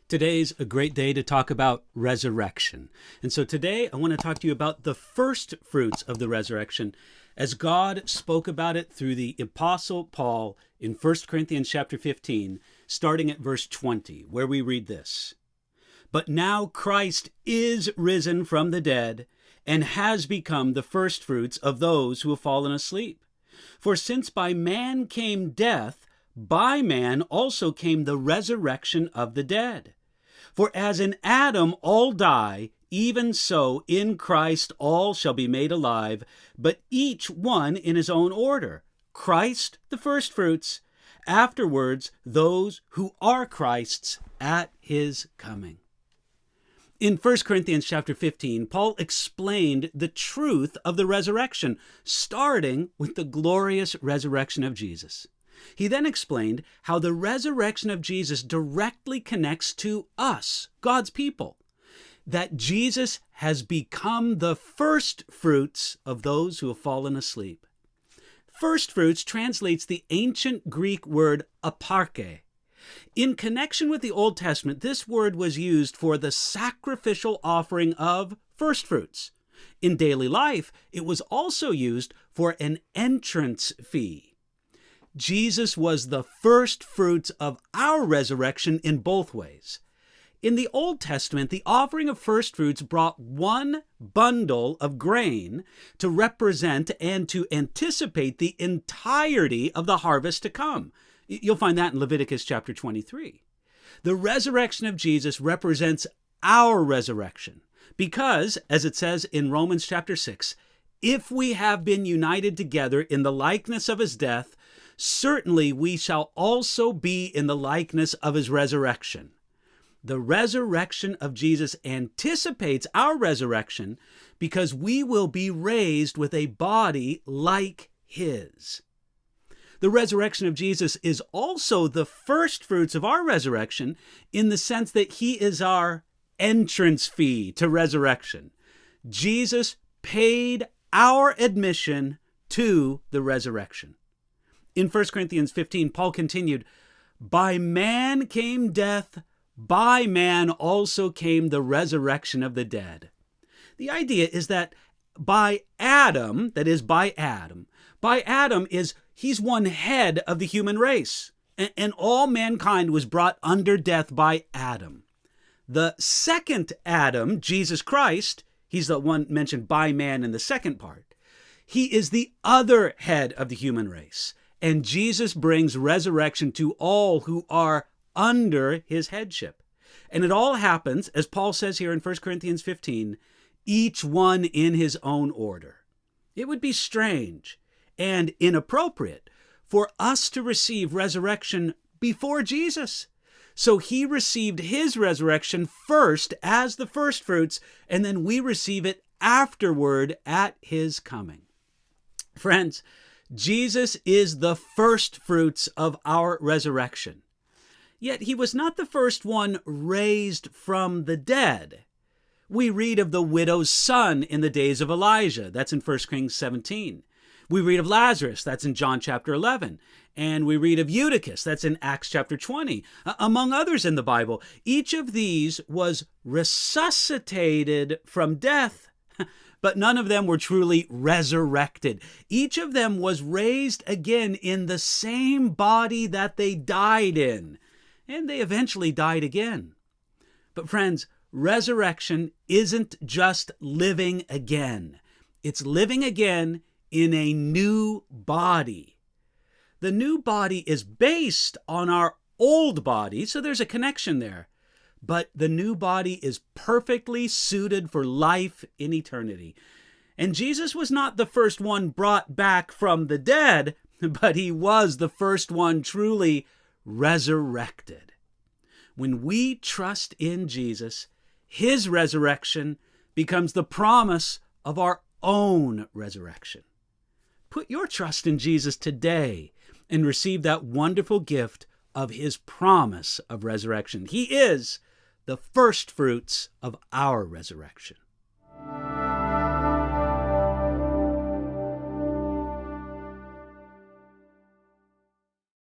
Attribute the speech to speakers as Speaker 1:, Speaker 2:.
Speaker 1: Today's a great day to talk about resurrection. And so today I want to talk to you about the first fruits of the resurrection as God spoke about it through the Apostle Paul in 1 Corinthians chapter 15, starting at verse 20, where we read this. But now Christ is risen from the dead and has become the firstfruits of those who have fallen asleep. For since by man came death, by man also came the resurrection of the dead. For as in Adam all die, even so in Christ all shall be made alive, but each one in his own order. Christ the firstfruits, afterwards those who are Christ's at his coming. In 1 Corinthians chapter 15, Paul explained the truth of the resurrection, starting with the glorious resurrection of Jesus. He then explained how the resurrection of Jesus directly connects to us, God's people, that Jesus has become the first fruits of those who have fallen asleep. First fruits translates the ancient Greek word aparche. In connection with the Old Testament, this word was used for the sacrificial offering of first fruits. In daily life, it was also used for an entrance fee. Jesus was the first fruits of our resurrection in both ways. In the Old Testament, the offering of first fruits brought one bundle of grain to represent and to anticipate the entirety of the harvest to come. You'll find that in Leviticus chapter 23. The resurrection of Jesus represents our resurrection because, as it says in Romans chapter 6, if we have been united together in the likeness of his death, certainly we shall also be in the likeness of his resurrection. The resurrection of Jesus anticipates our resurrection because we will be raised with a body like his. The resurrection of Jesus is also the first fruits of our resurrection in the sense that he is our entrance fee to resurrection. Jesus paid our admission to the resurrection. In 1 Corinthians 15, Paul continued, by man came death, by man also came the resurrection of the dead. The idea is that by Adam, that is by Adam is he's one head of the human race, and all mankind was brought under death by Adam. The second Adam, Jesus Christ, he's the one mentioned by man in the second part. He is the other head of the human race. And Jesus brings resurrection to all who are under his headship. And it all happens, as Paul says here in 1 Corinthians 15, each one in his own order. It would be strange and inappropriate for us to receive resurrection before Jesus. So he received his resurrection first as the first fruits, and then we receive it afterward at his coming. Friends, Jesus is the first fruits of our resurrection. Yet he was not the first one raised from the dead. We read of the widow's son in the days of Elijah. That's in 1 Kings 17. We read of Lazarus. That's in John chapter 11. And we read of Eutychus. That's in Acts chapter 20. Among others in the Bible, each of these was resuscitated from death. But none of them were truly resurrected. Each of them was raised again in the same body that they died in. And they eventually died again. But friends, resurrection isn't just living again. It's living again in a new body. The new body is based on our old body, so there's a connection there. But the new body is perfectly suited for life in eternity. And Jesus was not the first one brought back from the dead, but he was the first one truly resurrected. When we trust in Jesus, his resurrection becomes the promise of our own resurrection. Put your trust in Jesus today and receive that wonderful gift of his promise of resurrection. He is the first fruits of our resurrection.